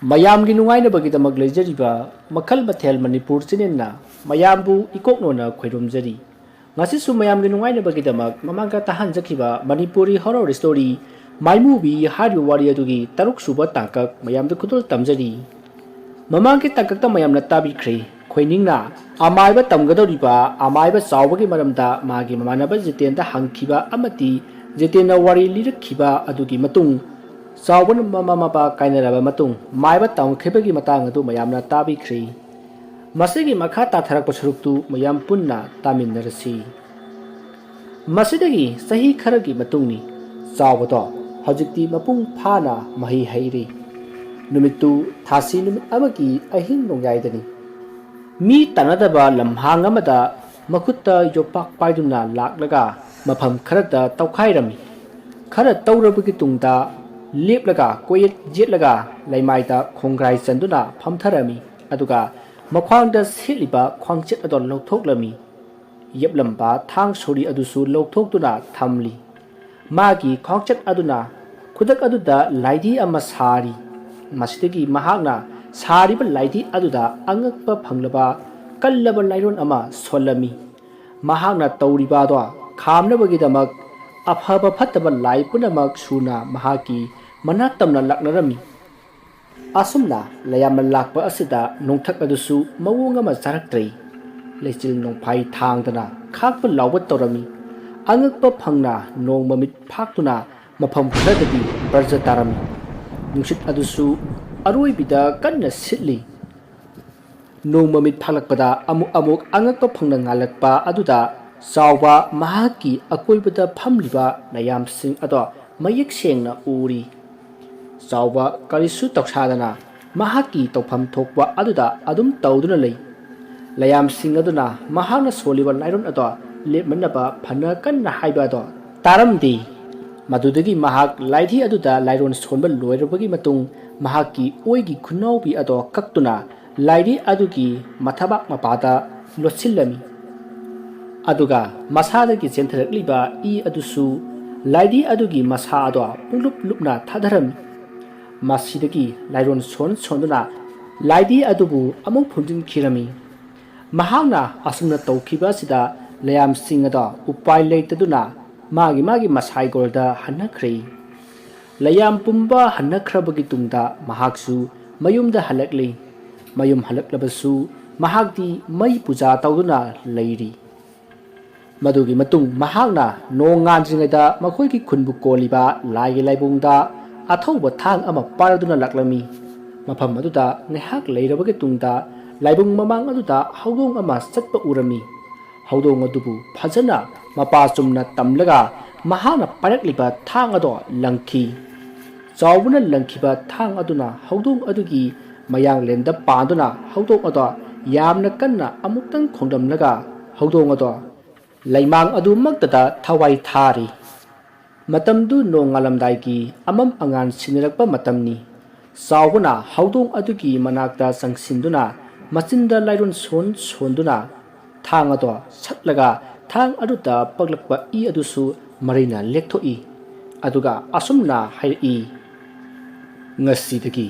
ꯃꯌꯥꯝꯒꯤ ꯅꯨꯡꯉꯥꯏꯅꯕꯒꯤꯗꯃꯛ ꯂꯩꯖꯔꯤꯕ ꯃꯈꯜ ꯃꯊꯦꯜ ꯃꯅꯤꯄꯨꯔ ꯆꯦꯅꯦꯜꯅ ꯃꯌꯥꯝꯕꯨ ꯏꯀꯣꯛꯅꯣꯅ ꯈꯣꯏꯔꯨꯝꯖꯔꯤ ꯉꯁꯤꯁꯨ ꯃꯌꯥꯝꯒꯤ ꯅꯨꯡꯉꯥꯏꯅꯕꯒꯤꯗꯃꯛ ꯃꯃꯥꯡꯗ ꯇꯥꯍꯟꯖꯈꯤꯕ ꯃꯅꯤꯄꯨꯔꯤ ꯍꯣꯔꯔ ꯁ꯭ꯇꯣꯔꯤ ꯃꯥꯏꯃꯨꯕꯤ ꯍꯥꯏꯔꯤꯕ ꯋꯥꯔꯤ ꯑꯗꯨꯒꯤ ꯇꯔꯨꯛꯁꯨꯕ ꯇꯥꯡꯀꯛ ꯃꯌꯥꯝꯗ ꯈꯨꯗꯣꯜ ꯇꯝꯖꯔꯤ ꯃꯃꯥꯡꯒꯤ ꯇꯥꯡꯀꯛꯇ ꯃꯌꯥꯝꯅ ꯇꯥꯕꯤꯈ꯭ꯔꯦ ꯈꯣꯏꯅꯤꯡꯅ ꯑꯃꯥꯏꯕ ꯇꯝꯒꯗꯧꯔꯤꯕ ꯑꯃꯥꯏꯕ ꯆꯥꯎꯕꯒꯤ ꯃꯔꯝꯗ ꯃꯥꯒꯤ ꯃꯃꯥꯟꯅꯕ ꯖꯤꯇꯦꯟꯗ ꯍꯪꯈꯤꯕ ꯑꯃꯗꯤ ꯖꯤꯇꯦꯟꯅ ꯋꯥꯔꯤ ꯂꯤꯔꯛꯈꯤꯕ ꯑꯗꯨꯒꯤ ꯃꯇꯨꯡ ꯆꯥꯎꯕꯅ ꯃꯃꯥ ꯃꯄꯥ ꯀꯥꯏꯅꯔꯕ ꯃꯇꯨꯡ ꯃꯥꯏꯕ ꯇꯝꯈꯤꯕꯒꯤ ꯃꯇꯥꯡ ꯑꯗꯨ ꯃꯌꯥꯝꯅ ꯇꯥꯕꯤꯈ꯭ꯔꯦ ꯃꯁꯤꯒꯤ ꯃꯈꯥ ꯇꯥꯊꯔꯛꯄ ꯁꯔꯨꯛꯇꯨ ꯃꯌꯥꯝ ꯄꯨꯟꯅ ꯇꯥꯃꯤꯟꯅꯔꯁꯤ ꯃꯁꯤꯗꯒꯤ ꯆꯍꯤ ꯈꯔꯒꯤ ꯃꯇꯨꯡꯅꯤ ꯆꯥꯎꯕꯗꯣ ꯍꯧꯖꯤꯛꯇꯤ ꯃꯄꯨꯡ ꯐꯥꯅ ꯃꯍꯩ ꯍꯩꯔꯦ ꯅꯨꯃꯤꯠꯇꯨ ꯊꯥꯁꯤ ꯅꯨꯃꯤꯠ ꯑꯃꯒꯤ ꯑꯍꯤꯡ ꯅꯣꯡꯌꯥꯏꯗꯅꯤ ꯃꯤ ꯇꯥꯟꯅꯗꯕ ꯂꯝꯍꯥꯡ ꯑꯃꯗ ꯃꯈꯨꯠꯇ ꯌꯣꯄꯥꯛ ꯄꯥꯏꯗꯨꯅ ꯂꯥꯛꯂꯒ ꯃꯐꯝ ꯈꯔꯗ ꯇꯧꯈꯥꯏꯔꯝꯃꯤ खर तौरबगी तुंगदा लेपलगा कोयत जेटलगा लैमाइदा खोंग्राई चंदुना फमथरमी अदुगा मख्वांगदा सेलिबा ख्वांगचेत अदो लौथोकलमी येपलंबा थांग सोरी अदुसु लौथोकतुना थमली मागी ख्वांगचेत अदुना खुदक अदुदा लाइदी अमा सारी मसिदगी महागना सारीबा लाइदी अदुदा अंगकपा फंगलबा कल्लबा लाइरोन अमा सोलमी महागना तौरिबादो खामनबगीदमक अफब फतब लाई पुनमक सुना महाकी मना तमना लक्नरमी असुमना लयामन लाकपा असिदा नोंथक अदुसु मवोंग अमा चारक्त्रै लेचिल नोंफाई थांगदना खाकपा लावब तौरमी अंगकपा फंगना नोंग ममित फाक्तुना मफम खरदगी बर्ज तारमी नुसित अदुसु अरोइबिदा कन्ना सिटली नोंग ममित फालकपदा अमुक अमुक अंगकपा फंगना ngalakpa aduda चावबा महाकी अकोइबदा फमलिबा नयामसिंग अदो मयेक सेंगना उरी चावबा करिसु तौसादना महाकी तौफम थोकबा अदुदा अदुम तौदुना लई लयामसिंग अदुना महाना सोलिबा लाइरोन अदो लेमनबा फना कन्ना हाइबा अदो तारमदी मदुदगी महाक लाइधी अदुदा लाइरोन सोनबा लोइरबगी मतुंग महाकी ओइगी खुनौबी अदो कक्तुना लाइरी अदुगी मथबाक मपादा लोसिल्लमी अदुगा मसादगी चेंथरकलिबा ई अदुसु लाइदी अदुगी मसा अदो पुंगलुप लुपना थाधरमी मसिदगी लाइरोन सोन सोंदुना लाइदी अदुबु अमुक फुंजिन खिरमी महागना असुमना तौखिबा सिदा लयाम सिंह अदो उपाय लेतदुना मागी मागी मसाई गोलदा हन्नख्रे लयाम पुंबा हन्नख्रबगी तुंगदा महागसु मयुमदा हलकले मयुम हलकलबसु महागदी मई पूजा तौदुना लैरी मदुगी मतुंग महागना नोंग nganjringada मखोइगी खुनबु कोलिबा लाइगे लाइबुंगदा अथौबा थांग अमा पारदुना लक्लमी मफम अदुदा नेहाक लैरबगे तुंगदा लाइबुंग ममांग अदुदा हौदोंग अमा चटपा उरमी हौदोंग अदुबु फजना मपा चुमना तमलगा महागना पारकलिबा थांग अदो लंखी चावबुना लंखिबा थांग अदुना हौदोंग अदुगी मयांग लेंदा पादुना हौदोंग अदो यामना कन्ना अमुक्तंग खोंदमलगा हौदोंग अदो लैमांग अदुमक्तदा थवाई थारी मतमदु नोंगालमदाइगी अमम अंगान सिनरकपा मतमनी चावबना हौदोंग अदुगी मनाकदा संगसिंदुना मचिंदा लाइरोन सोन सोंदुना थांग अदो सटलगा थांग अदुदा पगलकपा ई अदुसु मरैना लेक्थोई अदुगा असुमना हाइरई ngasiदगी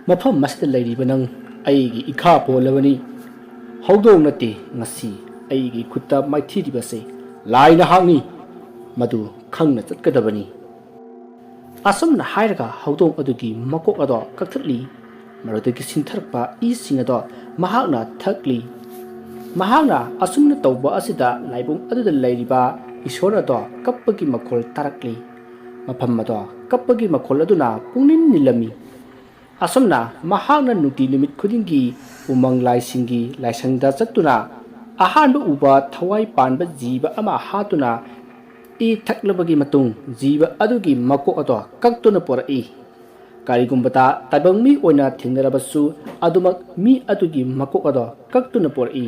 मफम मसिदा लैरिबा नंग अइगी इखा पोलबनी हौदोंग नते ngasi अइगी खुत्ता माइथीरिबसे लाइना हांगी मदु खंगना चटकदबनी असुमना हाइरगा हौदोंग अदुगी मकोक अदो कक्थली मरदगी सिंथरपा ई सिंग अदो महागना थकली महागना असुमना तौबा असिदा लाइबुंग अदुदा लैरिबा ईश्वर अदो कप्पगी मखोल तारकली मफम अदो कप्पगी मखोल अदुना पुंगनिन निलमी असुमना महागना नुति निमित खुदिंगी उमंग लाइसिंगी लाइसंगदा चतुना अहानब उबा थवाई पानबा जीव अमा हातुना ई थकलबगी मतुंग जीव अदुगी मको अदो कक्तुना पोरई कारिगुंबता ताइबंग मी ओइना थिंगरबसु अदुमक मी अदुगी मको अदो कक्तुना पोरई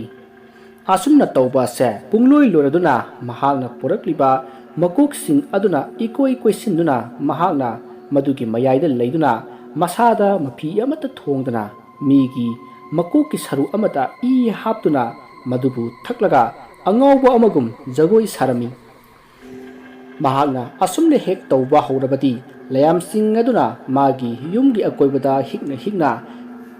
असुमना तौबा से पुंगलोई लोरदुना महागना पोरकलिबा मकोक सिंग अदुना इकोई कोइसिंदुना महागना मदुगी मयाइदा लैदुना मसादा मफी अमता थोंगदना मीगी मकोकी सरु अमता ई हापतुना मदुबु थकलगा अंगौबा अमगुम जगोई सारमी महागना असुमने हेक तौबा हौरबदी layamsing aduna magi yumgi akoibada hikna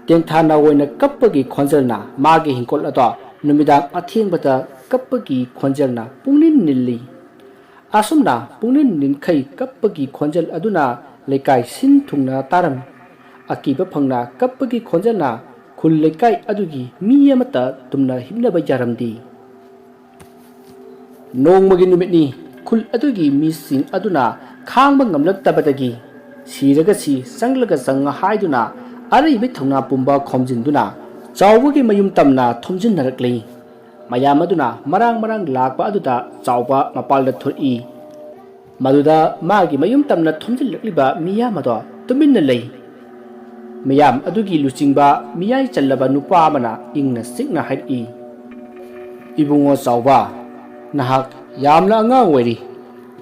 tengthana oina kappagi khonjalna magi hinkol ado numidang athengbada kappagi khonjalna pungnin nilli asumna pungnin ninkhai kappagi khonjal aduna lekai sin thungna taram akiba phangna kappagi khonjalna khul lekai adugi mi amata tumna himnaba jaramdi nongmagi numitni khul adugi mi sing aduna khangba ngamlaktabadagi siraga si sanglaga sanga haiduna araibi thongna pumba khomjinduna chawbagi mayum tamna thomjinnarakli mayam aduna marang lakpa aduda chawba mapalda thoi maduda magi mayum tamna thomjinlakliba miyamado tuminna lei mayam adugi luchingba miyai challaba nupa amana ingna sikna haidi ibungo chawba nahak yamna anga weri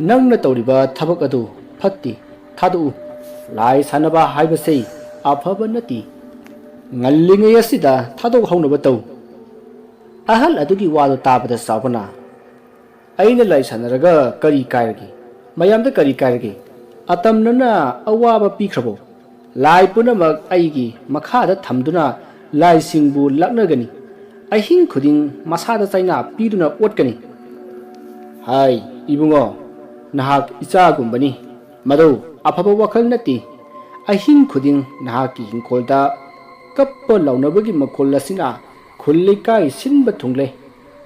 nangna tawriba thabak adu phatti thadu lai sanaba haibase afaba nati ngallingai asida thadok haunaba taw ahal adugi wadu tabada sabana aina lai sanaraga kari kairgi mayamda kari kairgi atamnana awaba pikrabo lai punamak aigi makhada thamduna lai singbu laknagani ahing khuding masada chaina piduna otkani hai ibungo nahak icha gumbani madu afaba wakhal nati ahing khuding nahaki hingkolda kappa launabagi makol asina khullikai sinba thungle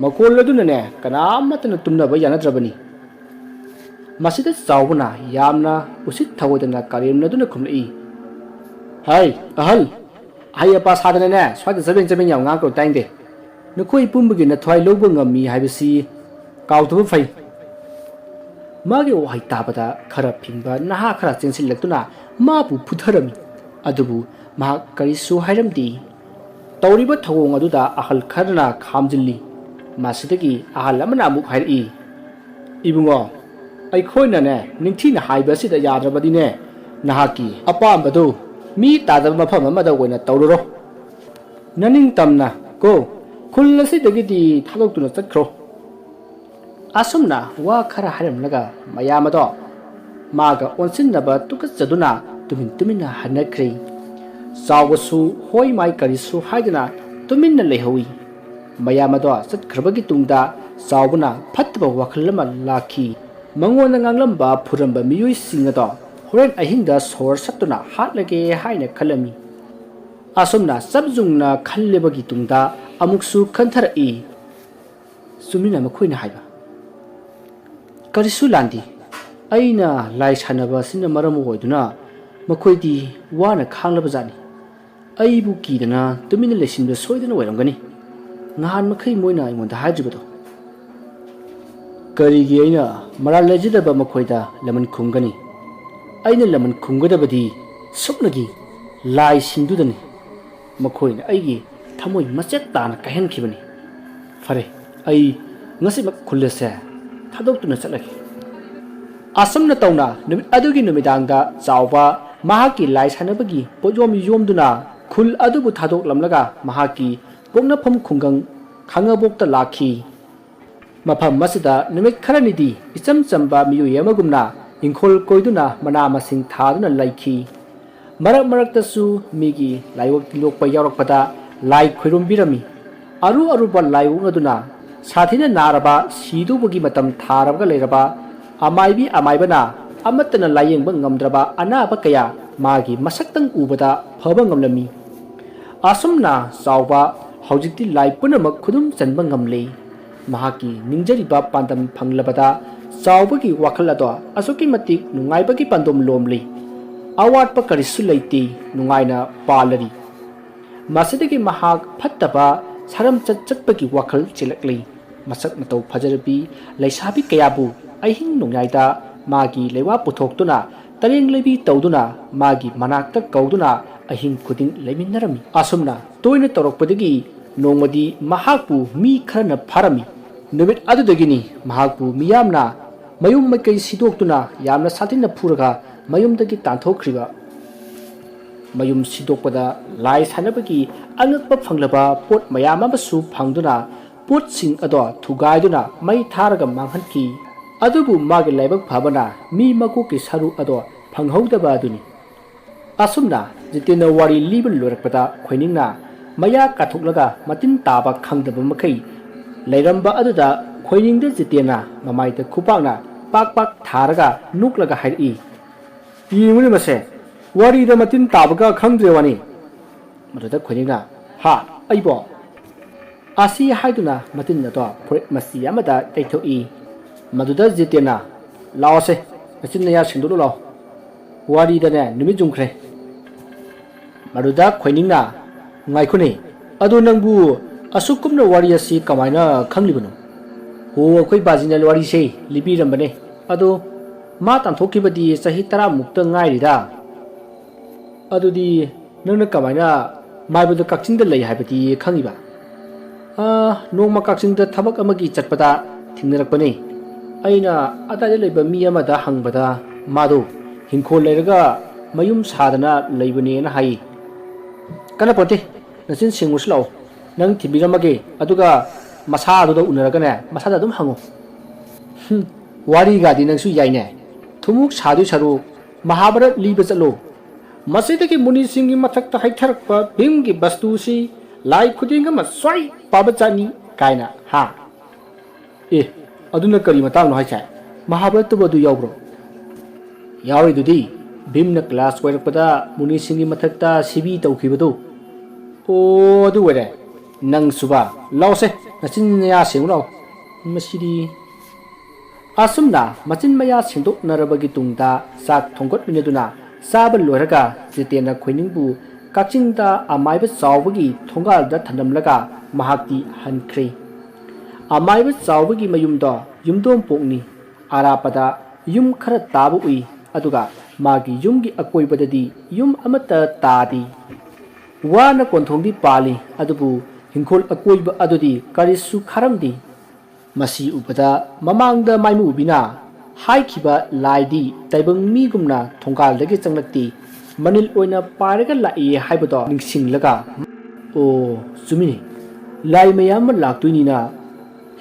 makol aduna ne kanamatna tumnaba yanadrabani masida chawbuna yamna usit thawodana karimnaduna khumlei hai ahal hayapa sadana ne swada zabeng yaw nga ko tainde nokoi pumbagi na thwai lobo ngami haibasi kawtubu fai magi wahai tabada khara phimba naha khara chensillaktuna mabu putharami adubu ma karisu hairamdi tawriba thawong aduda ahal kharna khamjilli masidagi ahal amana amuk hairi ibungo ai khoina ne ningthina haiba sida yadrabadi ne nahaki apambadu mi tadaba mafam amada oina tawruro naning tamna ko khullasidagi di thaloktuna chakhro asumna wa khara haramlaga mayamado maga onsinnaba tukachaduna tumina hanakri sawasu hoi mai karisu haidana tuminna lehawi mayamado satkhrbagi tungda sawbuna phatba wakhalama lakhi mangona nganglamba phuramba miyoi singado horen ahingda sor satuna hatlage haina khalami asumna sabjungna khallebagi tungda amuksu khanthari sumina makhoina haiba karisu landi aina lai sanaba sina maramu oiduna makoidi wana khanglaba jani aibu kidana tumina lesinba soidana oiramgani ngahan makhai moina imonda hajibado karigi aina maral lejidaba makoida laman khumgani aina laman khumgadabadi suknagi lai sindudani makoina aigi thamoi machet tana kahenkhibani fare ai ngasi mak khullese thadok tuna chalaki asam na tawna numit adugi numidangda chawba mahaki lai sanabagi pojom yomduna khul adubu thadok lamlaga mahaki pokna phom khungang khangabokta lakhi mafam masida numit kharanidi icham chamba miyu yamagumna ingkhol koiduna mana masing thaduna laikhi marak tasu migi laiwok tilokpa yarakpada lai khoirom birami aruba laiwok aduna sathina naraba sidubugi matam tharabaga leiraba amaibana amatana layengba ngamdraba anaba kaya magi masaktang ubada phaba ngamlami asumna chawba hojikti lai punamak khudum chanba ngamle mahaki ningjariba pandam phanglabada chawbagi wakhal ado asuki matik nungaibagi pandom lomle awatpa karisu leiti nungaina palari masidagi mahak phattaba saram chatpagi wakhal chilakli masak matau phajarabi laisabi kayabu ahing nongyaida magi lewa puthokduna tareng lebi tawduna magi manakta kauduna ahing khuding leminarami asumna toina torokpadagi nongmadi mahakpu mi kharana pharami numit adudagini mahakpu miyamna mayum makai sidoktuna yamna satina phuraga mayumdagi tanthokriba mayum sidokpada lai sanabagi angakpa phanglaba pot mayam amasu phangduna pot sing ado thugaiduna mai tharaga manghanki adubu magi laibak phabana mi maku ki saru ado ꯐꯪꯍꯧꯗꯕ ꯑꯗꯨꯅꯤ ꯑꯁꯨꯝꯅ ꯖꯤꯇꯦꯟꯅ ꯋꯥꯔꯤ ꯂꯤꯕ ꯂꯣꯏꯔꯛꯄꯗ ꯈꯣꯏꯅꯤꯡꯅ ꯃꯌꯥ ꯀꯥꯊꯣꯛꯂꯒ ꯃꯇꯤꯟ ꯇꯥꯕ ꯈꯪꯗꯕ ꯃꯈꯩ ꯂꯩꯔꯝꯕ ꯑꯗꯨꯗ ꯈꯣꯏꯅꯤꯡꯗ ꯖꯤꯇꯦꯟꯅ ꯃꯃꯥꯏꯗ ꯈꯨꯄꯥꯛꯅ ꯄꯥꯛ ꯄꯥꯛ ꯊꯥꯔꯒ ꯅꯣꯛꯂꯒ ꯍꯥꯏꯔꯛꯏ ꯌꯦꯡꯉꯨꯅꯦ ꯃꯁꯦ ꯋꯥꯔꯤꯗ ꯃꯇꯤꯟ ꯇꯥꯕꯒ ꯈꯪꯗ꯭ꯔꯦ ꯋꯥꯅꯤ ꯃꯗꯨꯗ ꯈꯣꯏꯅꯤꯡꯅ ꯍꯥ ꯑꯩꯕꯣ ꯑꯁꯤ ꯍꯥꯏꯗꯨꯅ ꯃꯇꯤꯟ ꯑꯗꯣ ꯐꯨꯔꯤꯠ ꯃꯆꯤ ꯑꯃꯗ ꯇꯩꯊꯣꯛꯏ ꯃꯗꯨꯗ ꯖꯤꯇꯦꯟꯅ ꯂꯥꯛꯑꯣꯁꯦ ꯅꯆꯤꯟ ꯅꯌꯥ ꯁꯦꯡꯗꯣꯛꯂꯨ ꯂꯥꯛꯑꯣ ꯋꯥꯔꯤꯗꯅꯦ ꯅꯨꯃꯤꯠ ꯌꯨꯡꯈ꯭ꯔꯦ ꯃꯗꯨꯗ ꯈꯣꯏꯅꯤꯡꯅ ꯉꯥꯏꯈꯣꯅꯦ ꯑꯗꯣ ꯅꯪꯕꯨ ꯑꯁꯨꯛ ꯀꯨꯞꯅ ꯋꯥꯔꯤ ꯑꯁꯤ ꯀꯃꯥꯏꯅ ꯈꯪꯂꯤꯕꯅꯣ ꯍꯣ ꯑꯩꯈꯣꯏ ꯕꯥꯖꯤꯅ ꯋꯥꯔꯤꯁꯦ ꯂꯤꯕꯤꯔꯝꯕꯅꯦ ꯑꯗꯣ ꯃꯥ ꯇꯥꯟꯊꯣꯛꯈꯤꯕꯗꯤ ꯆꯍꯤ 10 ꯉꯥꯏꯔꯤꯗ ꯑꯗꯨꯗꯤ ꯅꯪꯅ ꯀꯃꯥꯏꯅ ꯃꯥꯏꯕꯗ ꯀꯛꯆꯤꯡꯗ ꯂꯩ ꯍꯥꯏꯕꯗꯤ ꯈꯪꯉꯤꯕ ꯅꯣꯡꯃ ꯀꯛꯆꯤꯡꯗ ꯊꯕꯛ ꯑꯃꯒꯤ ꯆꯠꯄꯗ ꯊꯦꯡꯅꯔꯛꯄꯅꯦ ꯑꯩꯅ ꯑꯗꯥꯏꯗ ꯂꯩꯕ ꯃꯤ ꯑꯃꯗ ꯍꯪꯕꯗ ꯃꯥꯗꯣ ꯍꯤꯡꯈꯣꯜ ꯂꯩꯔꯒ ꯃꯌꯨꯝ ꯁꯥꯗꯅ ꯂꯩꯕꯅꯦꯅ ꯍꯥꯏ ꯀꯅꯄꯣꯟꯇꯦ ꯅꯆꯤꯟ ꯁꯦꯡꯉꯨꯁꯨ ꯂꯥꯛꯑꯣ ꯅꯪ ꯊꯤꯕꯤꯔꯝꯃꯒꯦ ꯑꯗꯨꯒ ꯃꯁꯥꯗꯨꯗ ꯎꯅꯔꯒꯅꯦ ꯃꯁꯥꯗ ꯑꯗꯨꯝ ꯍꯪꯉꯨ ꯋꯥꯔꯤꯒꯥꯗꯤ ꯅꯪꯁꯨ ꯌꯥꯏꯅꯦ ꯊꯨꯃꯨꯛ ꯁꯥꯗꯣꯏ ꯁꯔꯨꯛ ꯃꯍꯥꯚꯥꯔꯠ ꯂꯤꯕ ꯆꯠꯂꯣ ꯃꯁꯤꯗꯒꯤ ꯃꯨꯅꯤꯁꯤꯡꯒꯤ ꯃꯊꯛꯇ ꯍꯩꯊꯔꯛꯄ ꯚꯤꯝꯒꯤ ꯕꯁꯇꯨꯁꯤ ꯂꯥꯏ ꯈꯨꯗꯤꯡ ꯑꯃ ꯁ꯭ꯋꯥꯏ ꯄꯥꯕ ꯆꯥꯅꯤ ꯀꯥꯏꯅ ꯍꯥ ꯑꯦ ꯑꯗꯨꯅ ꯀꯔꯤ ꯃꯇꯥꯡꯅꯣ ꯍꯥꯏꯁꯦ ꯃꯍꯥꯚꯥꯔꯠꯇꯕꯨ ꯑꯗꯨ ꯌꯥꯎꯕ꯭ꯔꯣ ꯌꯥꯎꯔꯤꯗꯨꯗꯤ ꯚꯤꯝꯅ ꯀ꯭ꯂꯥꯁ ꯑꯣꯏꯔꯛꯄꯗ ꯃꯨꯅꯤꯁꯤꯡꯒꯤ ꯃꯊꯛꯇ ꯁꯤꯕꯤ ꯇꯧꯈꯤꯕꯗꯣ ꯑꯣ ꯑꯗꯨ ꯑꯣꯏꯔꯦ ꯅꯪ ꯁꯨꯕ ꯂꯥꯎꯁꯦ ꯅꯆꯤꯟ ꯅꯌꯥ ꯁꯦꯡꯉꯨ ꯂꯥꯎ ꯃꯁꯤꯗꯤ ꯑꯁꯨꯝꯅ ꯃꯆꯤꯟ ꯃꯌꯥ ꯁꯦꯡꯗꯣꯛꯅꯔꯕꯒꯤ ꯇꯨꯡꯗ ꯆꯥꯛ ꯊꯣꯡꯒꯠꯃꯤꯟꯅꯗꯨꯅ ꯆꯥꯕ ꯂꯣꯏꯔꯒ ꯖꯤꯇꯦꯟꯅ ꯈꯣꯏꯅꯤꯡꯕꯨ ꯀꯛꯆꯤꯡꯗ ꯑꯃꯥꯏꯕ ꯆꯥꯎꯕꯒꯤ ꯊꯣꯡꯒꯥꯜꯗ ꯊꯅꯝꯂꯒ ꯃꯍꯥꯛꯇꯤ ꯍꯟꯈ꯭ꯔꯦ ꯑꯃꯥꯏꯕ ꯆꯥꯎꯕꯒꯤ ꯃꯌꯨꯝꯗꯣ ꯌꯨꯝꯗꯣꯡꯄꯣꯛꯅꯤ ꯑꯔꯥꯞꯄꯗ ꯌꯨꯝ ꯈꯔ ꯇꯥꯕ ꯎꯏ ꯑꯗꯨꯒ ꯃꯥꯒꯤ ꯌꯨꯝꯒꯤ ꯑꯀꯣꯏꯕꯗꯗꯤ ꯌꯨꯝ ꯑꯃꯠꯇ ꯇꯥꯗꯦ ꯋꯥꯅ ꯀꯣꯟꯊꯣꯡꯗꯤ ꯄꯥꯜꯂꯤ ꯑꯗꯨꯕꯨ ꯍꯤꯡꯈꯣꯜ ꯑꯀꯣꯏꯕ ꯑꯗꯨꯗꯤ ꯀꯔꯤꯁꯨ ꯈꯥꯔꯝꯗꯦ ꯃꯁꯤ ꯎꯕꯗ ꯃꯃꯥꯡꯗ ꯃꯥꯏꯃꯨꯕꯤꯅ ꯍꯥꯏꯈꯤꯕ ꯂꯥꯏꯗꯤ ꯇꯥꯏꯕꯪ ꯃꯤꯒꯨꯝꯅ ꯊꯣꯡꯒꯥꯜꯗꯒꯤ ꯆꯪꯂꯛꯇꯦ ꯃꯅꯤꯜ ꯑꯣꯏꯅ ꯄꯥꯏꯔꯒ ꯂꯥꯛꯏ ꯍꯥꯏꯕꯗꯣ ꯅꯤꯡꯁꯤꯡꯂꯒ ꯑꯣ ꯆꯨꯝꯃꯤꯅꯦ ꯂꯥꯏ ꯃꯌꯥꯝ ꯑꯃ ꯂꯥꯛꯇꯣꯏꯅꯤꯅ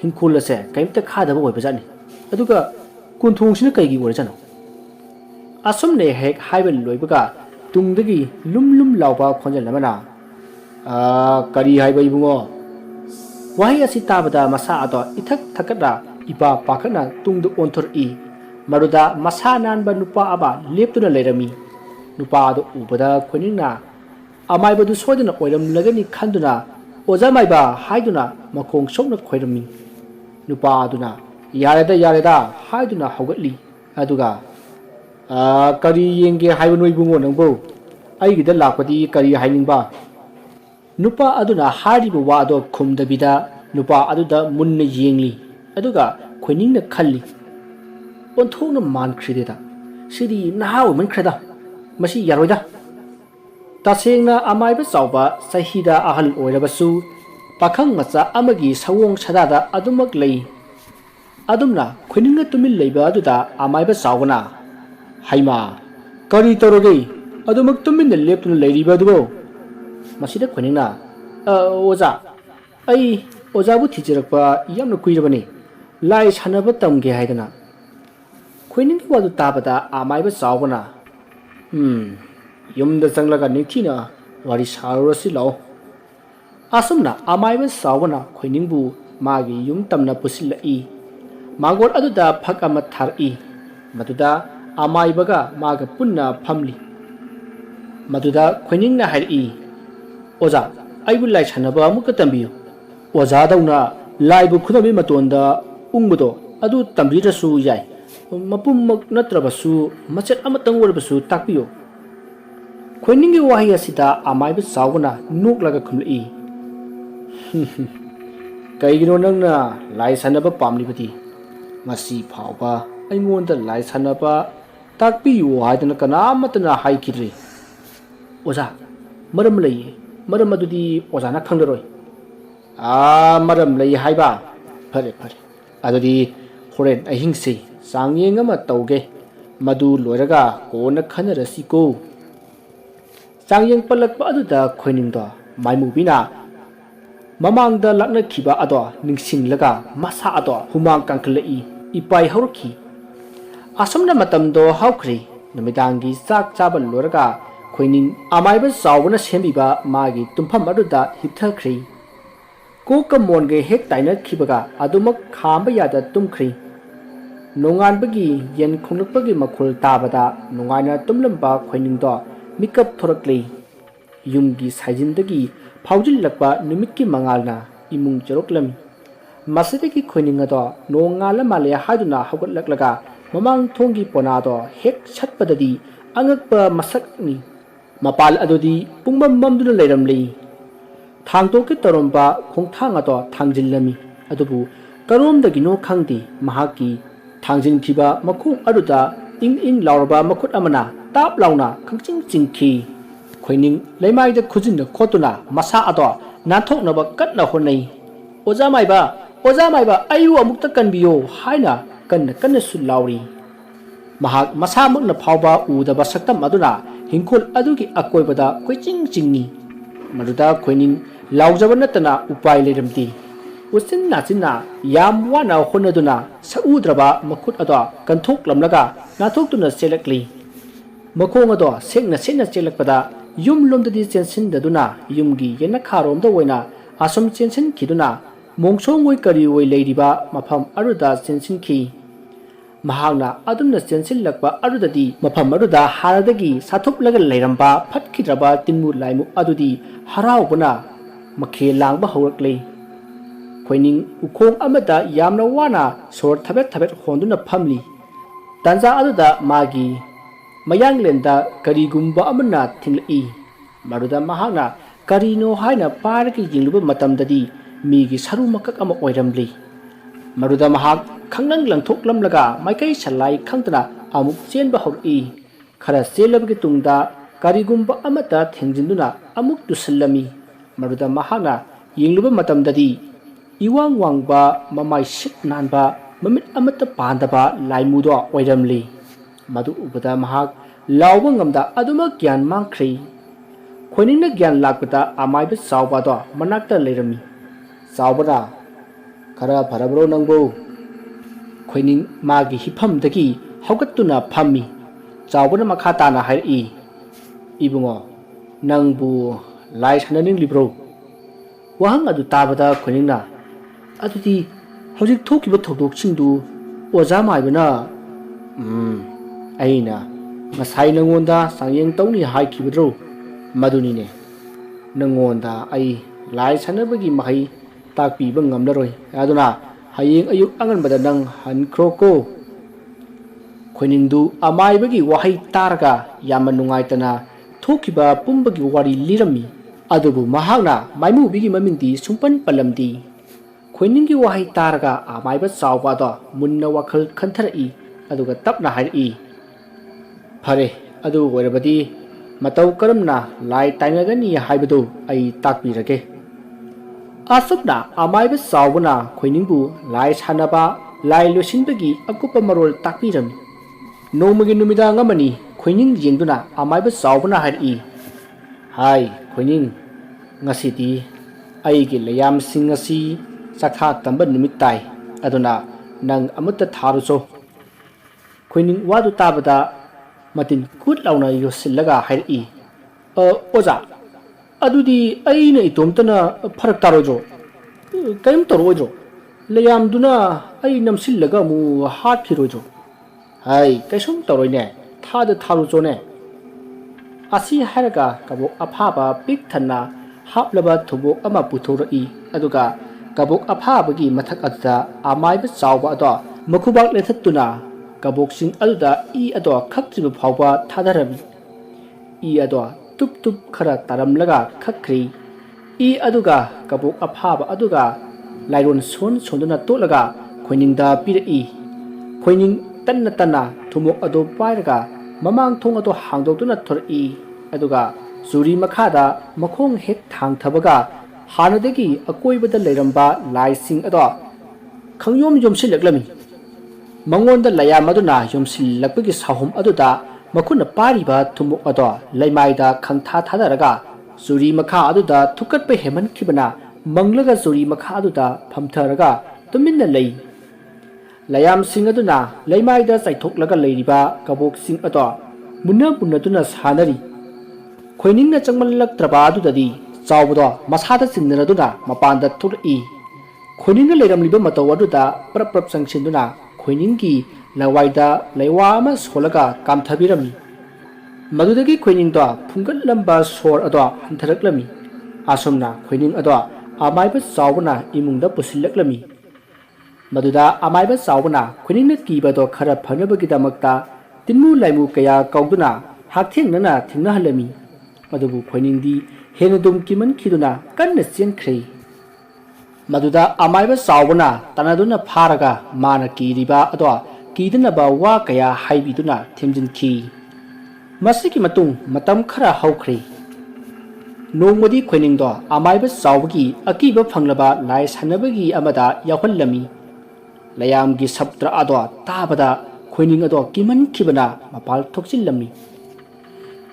ꯍꯤꯡꯈꯣꯜ ꯑꯁꯦ ꯀꯩꯝꯇ ꯈꯥꯗꯕ ꯑꯣꯏꯕꯖꯥꯠꯅꯤ ꯑꯗꯨꯒ ꯀꯣꯟꯊꯣꯡꯁꯤꯅ ꯀꯩꯒꯤ ꯑꯣꯏꯔꯖꯥꯠꯅꯣ ꯑꯁꯨꯝꯅ ꯍꯦꯛ ꯍꯥꯏꯕ ꯂꯣꯏꯕꯒ ꯇꯨꯡꯗꯒꯤ ꯂꯨꯝ ꯂꯨꯝ ꯂꯥꯎꯕ ꯈꯣꯟꯖꯦꯜ ꯑꯃꯅ ꯀꯔꯤ ꯍꯥꯏꯕ ꯏꯕꯨꯡꯉꯣ ꯋꯥꯍꯩ ꯑꯁꯤ ꯇꯥꯕꯗ ꯃꯁꯥ ꯑꯗꯣ ꯏꯊꯛ ꯊꯛꯀꯠꯅ ꯏꯄꯥ ꯄꯥꯈꯠꯅ ꯇꯨꯡꯗ ꯑꯣꯟꯊꯣꯔꯛꯏ ꯃꯗꯨꯗ ꯃꯁꯥ ꯅꯥꯟꯕ ꯅꯨꯄꯥ ꯑꯃ ꯂꯦꯞꯇꯨꯅ ꯂꯩꯔꯝꯃꯤ ꯅꯨꯄꯥ ꯑꯗꯨ ꯎꯕꯗ ꯈꯣꯏꯅꯤꯡꯅ ꯑꯃꯥꯏꯕꯗꯨ ꯁꯣꯏꯗꯅ ꯑꯣꯏꯔꯝꯂꯒꯅꯤ ꯈꯟꯗꯨꯅ ꯑꯣꯖꯥ ꯃꯥꯏꯕ ꯍꯥꯏꯗꯨꯅ ꯃꯈꯣꯡ ꯁꯣꯛꯅ ꯈꯣꯏꯔꯝꯃꯤ ꯅꯨꯄꯥ ꯑꯗꯨꯅ ꯌꯥꯔꯦꯗ ꯍꯥꯏꯗꯨꯅ ꯍꯧꯒꯠꯂꯤ ꯑꯗꯨꯒ ꯀꯔꯤ ꯌꯦꯡꯒꯦ ꯍꯥꯏꯕꯅꯣ ꯏꯕꯨꯡꯉꯣ ꯅꯪꯕꯨ ꯑꯩꯒꯤꯗ ꯂꯥꯛꯄꯗꯤ ꯀꯔꯤ ꯍꯥꯏꯅꯤꯡꯕ ꯅꯨꯄꯥ ꯑꯗꯨꯅ ꯍꯥꯏꯔꯤꯕ ꯋꯥ ꯑꯗꯣ ꯈꯨꯝꯗꯕꯤꯗ ꯅꯨꯄꯥ ꯑꯗꯨꯗ ꯃꯨꯟꯅ ꯌꯦꯡꯂꯤ ꯑꯗꯨꯒ ꯈꯣꯏꯅꯤꯡꯅ ꯈꯜꯂꯤ ꯑꯣꯟꯊꯣꯛꯅ ꯃꯥꯟꯈ꯭ꯔꯤꯗꯦꯗ ꯁꯤꯗꯤ ꯅꯍꯥ ꯑꯣꯏꯃꯟꯈ꯭ꯔꯦꯗ ꯃꯁꯤ ꯌꯥꯔꯣꯏꯗ ꯇꯁꯦꯡꯅ ꯑꯃꯥꯏꯕ ꯆꯥꯎꯕ ꯆꯍꯤꯗ ꯑꯍꯜ ꯑꯣꯏꯔꯕꯁꯨ ꯄꯥꯈꯪ ꯃꯆꯥ ꯑꯃꯒꯤ ꯁꯑꯣꯡ ꯁꯥꯗꯥꯗ ꯑꯗꯨꯃꯛ ꯂꯩ ꯑꯗꯨꯝꯅ ꯈꯣꯏꯅꯤꯡꯅ ꯇꯨꯃꯤꯟ ꯂꯩꯕ ꯑꯗꯨꯗ ꯑꯃꯥꯏꯕ ꯆꯥꯎꯕꯅ ꯍꯩꯃꯥ ꯀꯔꯤ ꯇꯧꯔꯒꯦ ꯑꯗꯨꯃꯛ ꯇꯨꯃꯤꯟꯅ ꯂꯦꯞꯇꯨꯅ ꯂꯩꯔꯤꯕ ꯑꯗꯨꯕꯨ ꯃꯁꯤꯗ ꯈꯣꯏꯅꯤꯡꯅ ꯑꯣꯖꯥ ꯑꯩ ꯑꯣꯖꯥꯕꯨ ꯊꯤꯖꯔꯛꯄ ꯌꯥꯝꯅ ꯀꯨꯏꯔꯕꯅꯤ ꯂꯥꯏ ꯁꯥꯟꯅꯕ ꯇꯝꯒꯦ ꯍꯥꯏꯗꯅ ꯈꯣꯏꯅꯤꯡꯒꯤ ꯋꯥꯗꯨ ꯇꯥꯕꯗ ꯑꯃꯥꯏꯕ ꯆꯥꯎꯕꯅ ꯌꯨꯝꯗ ꯆꯪꯂꯒ ꯅꯤꯡꯊꯤꯅ ꯋꯥꯔꯤ ꯁꯥꯔꯨꯔꯁꯤ ꯂꯥꯛꯑꯣ ꯑꯁꯨꯝꯅ ꯑꯃꯥꯏꯕ ꯆꯥꯎꯕꯅ ꯈꯣꯏꯅꯤꯡꯕꯨ ꯃꯥꯒꯤ ꯌꯨꯝ ꯇꯝꯅ ꯄꯨꯁꯤꯜꯂꯛꯏ ꯃꯥꯡꯒꯣꯜ ꯑꯗꯨꯗ ꯐꯛ ꯑꯃ ꯊꯥꯔꯛꯏ ꯃꯗꯨꯗ ꯑꯃꯥꯏꯕꯒ ꯃꯥꯒ ꯄꯨꯟꯅ ꯐꯝꯂꯤ ꯃꯗꯨꯗ ꯈꯣꯏꯅꯤꯡꯅ ꯍꯥꯏꯔꯛꯏ ꯑꯣꯖꯥ ꯑꯩꯕꯨ ꯂꯥꯏ ꯁꯥꯟꯅꯕ ꯑꯃꯨꯛꯀ ꯇꯝꯕꯤꯌꯨ ꯑꯣꯖꯥꯗꯧꯅ ꯂꯥꯏꯕꯨ ꯈꯨꯗꯝꯒꯤ ꯃꯇꯣꯟꯗ ꯎꯪꯕꯗꯣ ꯑꯗꯨ ꯇꯝꯕꯤꯗ꯭ꯔꯁꯨ ꯌꯥꯏ ꯃꯄꯨꯝꯃꯛ ꯅꯠꯇ꯭ꯔꯕꯁꯨ ꯃꯆꯦꯠ ꯑꯃꯇꯪ ꯑꯣꯏꯔꯕꯁꯨ ꯇꯥꯛꯄꯤꯌꯨ ꯈꯣꯏꯅꯤꯡꯒꯤ ꯋꯥꯍꯩ ꯑꯁꯤꯗ ꯑꯃꯥꯏꯕ ꯆꯥꯎꯕꯅ ꯅꯣꯛꯂꯒ ꯈꯨꯝꯂꯛꯏ ꯀꯩꯒꯤꯅꯣ ꯅꯪꯅ ꯂꯥꯏ ꯁꯥꯟꯅꯕ ꯄꯥꯝꯂꯤꯕꯗꯤ ꯉꯁꯤ ꯐꯥꯎꯕ ꯑꯩꯉꯣꯟꯗ ꯂꯥꯏ ꯁꯥꯟꯅꯕ ꯇꯥꯛꯄꯤꯌꯨ ꯍꯥꯏꯗꯅ ꯀꯅꯥꯃꯠꯇꯅ ꯍꯥꯏꯈꯤꯗ꯭ꯔꯤ ꯑꯣꯖꯥ ꯃꯔꯝ ꯂꯩꯌꯦ ꯃꯔꯝ ꯑꯗꯨꯗꯤ ꯑꯣꯖꯥꯅ ꯈꯪꯂꯔꯣꯏ ꯃꯔꯝ ꯂꯩ ꯍꯥꯏꯕ ꯐꯔꯦ ꯑꯗꯨꯗꯤ ꯍꯣꯔꯦꯟ ꯑꯍꯤꯡꯁꯤ ꯆꯥꯡꯌꯦꯡ ꯑꯃ ꯇꯧꯒꯦ ꯃꯗꯨ ꯂꯣꯏꯔꯒ ꯀꯣꯟꯅ ꯈꯟꯅꯔꯁꯤꯀꯣ ꯆꯥꯡꯌꯦꯡ ꯄꯜꯂꯛꯄ ꯑꯗꯨꯗ ꯈꯣꯏꯅꯤꯡꯗꯣ ꯃꯥꯏꯃꯨꯕꯤꯅ ꯃꯃꯥꯡꯗ ꯂꯥꯛꯅꯈꯤꯕ ꯑꯗꯣ ꯅꯤꯡꯁꯤꯡꯂꯒ ꯃꯁꯥ ꯑꯗꯣ ꯍꯨꯃꯥꯡ ꯀꯥꯡꯈꯠꯂꯛꯏ ꯏꯄꯥꯏ ꯍꯧꯔꯛꯈꯤ ꯑꯁꯨꯝꯅ ꯃꯇꯝꯗꯣ ꯍꯧꯈ꯭ꯔꯦ नुमिदांगी चाक चाब लोरगा खोइनिंग अमाइब सावबना सेंबिबा मागी तुम्फम अदुदा हिपथख्री कोक मोनगे हेक ताइनखिबगा अदुमक खांब यादा तुम्ख्री नोंगानबगी येन खुंगलपगी मखुल ताबदा नोंगाना तुमलंबा खोइनिंगदो मिकअप थोरकली युमगी साइजिनदगी फाउजिलकबा नुमितकी मंगालना इमुंग चरोकलमी मसदगी खोइनिंगदो नोंगाला माले हादुना हगलकलगा ममांग थोंगी पोनादो हेक छटपददी अंगकपा मसकनी मपाल अदुदी पुंगमम ममदुना लेरमली थांगतोके तरोंबा खोंथांगदो थांजिलमी अदुबु करोमदगिनो खंगदी महाकी थांजिनखिबा मखों अदुदा इंग इंग लाउरबा मखुट अमना ताप लाउना खंचिंग चिंखी खोइनिंग लेमाइदा खुजिन खोतुना मसा अदो नाथोकनबा कन्ना होनई ओजा माइबा अयु अमुक्ता कनबियो हाइना कन्ना कन्ना सु लाउरी महाक मसामकना फावबा उदबा सक्तम अदुना हिंखोल अदुगी अकोइबदा कोइचिंग चिंगी मरुदा खोइनिंग लाउजबा नतना उपाय लेरमती उसिन नाचिना याम वाना होनदुना सउद्रबा मखुट अदो कंथोकलमलगा नाथोकतुना चेलकली मखोंग अदो सेंगना सेंना चेलकपदा युम लोमददी चेंसिनदुना युमगी येना खारोमदा ओइना असम चेंसिन खिदुना मोंगसोंग ओइ करी ओइ लेरिबा मफम अरुदा चेंसिनखी महागना अदुमना चेंसिलकबा अरुददी मफम अरुदा हारदगी साथुपलगा लेरंबा फटखिद्रबा तिन्मु लाइमु अदुदी हराउबना मखे लांगबा हौरकले खोइनिंग उखोंग अमदा यामना वाना सोर थबेत होंदुना फमली तंजा अदुदा मागी मयांगलेंदा करीगुंबा अमना थिंगलई मरुदा महागना करीनो हाइना पारगी यिंगलुबा मतमददी मीगी सरु मकक अमा ओइरमली मरुदा महाग खंगनंग लंथोकलमलगा माइकै सलाई खंगतना अमुक चेनबा हौरई खरा चेलबगी तुंगदा करीगुंबा अमता थेंजिंदुना अमुक तुसलमी मरुदा महागना यिंगलुबा मतमददी इवांग वांगबा ममाई सिक नानबा ममित अमत पांदबा लाइमुदो ओइरमली मधु उबदा महाग लाउबा ngамदा अदुमा ज्ञान मांख्री खोइनिंगना ज्ञान लाकपदा अमाइबा सावबादो मनाक्ता लेरमी सावबरा खरा फरब्रो नंगबो खोइनिंग मागी हिफमदगी हौगत्तुना फम्मी चावबना मखा ताना हाइरई इबुंगो नंगबु लाइ सननिंगलिब्रो वहंग अदु ताबदा खोइनिंगना अदुदी हौजिक थोकिबा थौदोकसिंदु ओजा माइबना अइना ngasai nangonda sangyeng tawni haikibadro madunine nangonda ai lai sanabagi mahai takpiba ngamlaroi aduna hayeng ayuk anganbada nang hankroko khoiningdu amaibagi wahai targa yamma nungaitana thokiba pumbagi wari lirami adubu mahagna maimubigi mamingdi sumpan palamdi khoiningi wahai targa amaiba chawba do munna wakhal khanthari aduga tapna hairi फरे अदु ओरबदी मतौ करमना लाई ताइनगनी हाइबदु आई ताकबिरगे आसुपना अमाइब सावबना खोइनिंगबु लाई सानबा लाई लोसिनबगी अकुप मरोल ताकबिरमी नोमगी नुमिदांग अमनी खोइनिंग जेंगदुना अमाइब सावबना हाइरि हाय खोइनिंग ngasiदी आइगे लयाम सिंग असि चखा तंब नुमित ताइ अदुना नंग अमत थारुचो खोइनिंग वादु ताबदा मतिन कुट लाउना योसिलगा हाइरि ओजा अदुदी अइना इतोमतना फरक तारोजो कयम तरोजो लयामदुना अइ नमसिलगा मु हाट फिरोजो हाय कैसुम तरोइने थाद थारुजोने असि हारगा कबोक अफाबा पिक थन्ना हापलबा थुबोक अमा पुथोरई अदुगा कबोक अफाबगी मथक अदुदा अमाइबा चावबा अदो मखुबाक लेथतुना कबोक्सिंग अदुदा ई अदो खक्त्रिबा फावबा थादरमी ई अदो तुप तुप खरा तारमलगा खक्ख्री ई अदुगा कबोक अफाबा अदुगा लाइरोन सोन सोंदुना तोलगा खोइनिंगदा पिरई खोइनिंग तन्ना तन्ना थुमोक अदो पाइरगा ममांग थोंग अदो हांगदोक्तुना थोरई अदुगा जुरी मखादा मखोंग हेक थांगथबगा हानदगी अकोइबदा लेरंबा लाइसिंग अदो खंगयोम योमसिलकलमी मंगोंदा लयाम अदुना योमसिलकपगी साहुम अदुदा मखुना पारिबा थुमुक अदो लैमाइदा खंगथा थादरगा जुरी मखा अदुदा थुकटपे हेमनखिबना मंगलगा जुरी मखा अदुदा फमथरगा तुमिन्ना लई लयाम सिंग अदुना लैमाइदा चाइथोकलगा लेरिबा कबोक सिंग अदो ꯃꯨꯟꯅ ꯃꯨꯟꯅꯗꯨꯅ ꯁꯥꯟꯅꯔꯤ ꯈꯣꯏꯅꯤꯡꯅ ꯆꯪꯃꯜꯂꯛꯇ꯭ꯔꯕ ꯑꯗꯨꯗꯗꯤ ꯆꯥꯎꯕꯗꯣ ꯃꯁꯥꯗ ꯆꯤꯡꯅꯔꯗꯨꯅ ꯃꯄꯥꯟꯗ ꯊꯣꯛꯂꯛꯏ ꯈꯣꯏꯅꯤꯡꯅ ꯂꯩꯔꯝꯂꯤꯕ ꯃꯇꯧ ꯑꯗꯨꯗ ꯄ꯭ꯔꯞ ꯄ꯭ꯔꯞ ꯆꯪꯁꯤꯟꯗꯨꯅ ꯈꯣꯏꯅꯤꯡꯒꯤ ꯂꯋꯥꯏꯗ ꯂꯩꯋꯥ ꯑꯃ ꯁꯣꯜꯂꯒ ꯀꯥꯝꯊꯕꯤꯔꯝꯃꯤ ꯃꯗꯨꯗꯒꯤ ꯈꯣꯏꯅꯤꯡꯗꯣ ꯐꯨꯡꯒꯠꯂꯝꯕ ꯁꯣꯔ ꯑꯗꯣ ꯍꯟꯊꯔꯛꯂꯝꯃꯤ ꯑꯁꯨꯝꯅ ꯈꯣꯏꯅꯤꯡ ꯑꯗꯣ ꯑꯃꯥꯏꯕ ꯆꯥꯎꯕꯅ ꯏꯃꯨꯡꯗ ꯄꯨꯁꯤꯜꯂꯛꯂꯝꯃꯤ ꯃꯗꯨꯗ ꯑꯃꯥꯏꯕ ꯆꯥꯎꯕꯅ ꯈꯣꯏꯅꯤꯡꯅ ꯀꯤꯕꯗꯣ ꯈꯔ ꯐꯅꯕꯒꯤꯗꯃꯛꯇ ꯇꯤꯟꯃꯨ ꯂꯥꯏꯃꯨ ꯀꯌꯥ ꯀꯧꯗꯨꯅ ꯍꯛꯊꯦꯡꯅꯅ ꯊꯦꯡꯅꯍꯜꯂꯝꯃꯤ ꯑꯗꯨꯕꯨ ꯈꯣꯏꯅꯤꯡꯗꯤ ꯍꯦꯟꯅ ꯗꯨꯝ ꯀꯤꯃꯟꯈꯤꯗꯨꯅ ꯀꯟꯅ ꯆꯦꯟꯈ꯭ꯔꯦ ꯃꯗꯨꯗ ꯑꯃꯥꯏꯕ ꯆꯥꯎꯕꯅ ꯇꯥꯟꯅꯗꯨꯅ ꯐꯥꯔꯒ ꯃꯥꯅ ꯀꯤꯔꯤꯕ ꯑꯗꯣ ꯀꯤꯗꯅꯕ ꯋꯥ ꯀꯌꯥ ꯍꯥꯏꯕꯤꯗꯨꯅ ꯊꯦꯝꯖꯤꯟꯈꯤ ꯃꯁꯤꯒꯤ ꯃꯇꯨꯡ ꯃꯇꯝ ꯈꯔ ꯍꯧꯈ꯭ꯔꯦ ꯅꯣꯡꯃꯗꯤ ꯈꯣꯏꯅꯤꯡꯗꯣ ꯑꯃꯥꯏꯕ ꯆꯥꯎꯕꯒꯤ ꯑꯀꯤꯕ ꯐꯪꯂꯕ ꯂꯥꯏ ꯁꯥꯟꯅꯕꯒꯤ ꯑꯃꯗ ꯌꯥꯎꯍꯜꯂꯝꯃꯤ ꯂꯌꯥꯝꯒꯤ ꯁꯞꯇ꯭ꯔ ꯑꯗꯣ ꯇꯥꯕꯗ ꯈꯣꯏꯅꯤꯡ ꯑꯗꯣ ꯀꯤꯃꯟꯈꯤꯕꯅ ꯃꯄꯥꯜ ꯊꯣꯛꯆꯤꯜꯂꯝꯃꯤ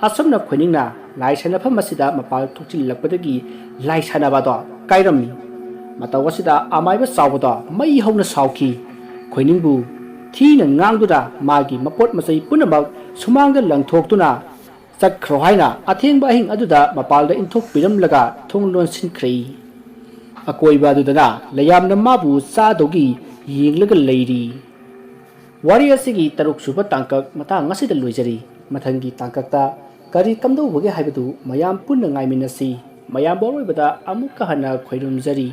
ꯑꯁꯨꯝꯅ ꯈꯣꯏꯅꯤꯡꯅ ꯂꯥꯏ ꯁꯥꯟꯅꯐꯝ ꯑꯁꯤꯗ ꯃꯄꯥꯜ ꯊꯣꯛꯆꯤꯜꯂꯛꯄꯗꯒꯤ ꯂꯥꯏ ꯁꯥꯟꯅꯕ ꯑꯗꯣ ꯀꯥꯏꯔꯝꯃꯤ ꯃꯇꯧ ꯑꯁꯤꯗ ꯑꯃꯥꯏꯕ ꯆꯥꯎꯕꯗꯣ ꯃꯩ ꯍꯧꯅ ꯁꯥꯎꯈꯤ ꯈꯣꯏꯅꯤꯡꯕꯨ ꯊꯤꯅ ꯉꯥꯡꯗꯨꯅ ꯃꯥꯒꯤ ꯃꯄꯣꯠ ꯃꯆꯩ ꯄꯨꯝꯅꯃꯛ ꯁꯨꯃꯥꯡꯗ ꯂꯪꯊꯣꯛꯇꯨꯅ ꯆꯠꯈ꯭ꯔꯣ ꯍꯥꯏꯅ ꯑꯊꯦꯡꯕ ꯑꯍꯤꯡ ꯑꯗꯨꯗ ꯃꯄꯥꯜꯗ ꯏꯟꯊꯣꯛꯄꯤꯔꯝꯂꯒ ꯊꯣꯡ ꯂꯣꯟꯁꯤꯟꯈ꯭ꯔꯦ ꯑꯀꯣꯏꯕ ꯑꯗꯨꯗꯅ ꯂꯌꯥꯝꯅ ꯃꯥꯕꯨ ꯆꯥꯗꯧꯒꯤ ꯌꯦꯡꯂꯒ ꯂꯩꯔꯤ ꯋꯥꯔꯤ ꯑꯁꯤꯒꯤ ꯇꯔꯨꯛ ꯁꯨꯕ ꯇꯥꯡꯀꯛ ꯃꯇꯥꯡ ꯑꯁꯤꯗ ꯂꯣꯏꯖꯔꯤ ꯃꯊꯪꯒꯤ ꯇꯥꯡꯀꯛꯇ ꯀꯔꯤ ꯀꯝꯗꯧꯕꯒꯦ ꯍꯥꯏꯕꯗꯨ ꯃꯌꯥꯝ ꯄꯨꯟꯅ ꯉꯥꯏꯃꯤꯟꯅꯁꯤ ꯃꯌꯥꯝꯕꯨ ꯑꯔꯣꯏꯕꯗ ꯑꯃꯨꯛꯀ ꯍꯟꯅ ꯈꯣꯏꯔꯨꯝꯖꯔꯤ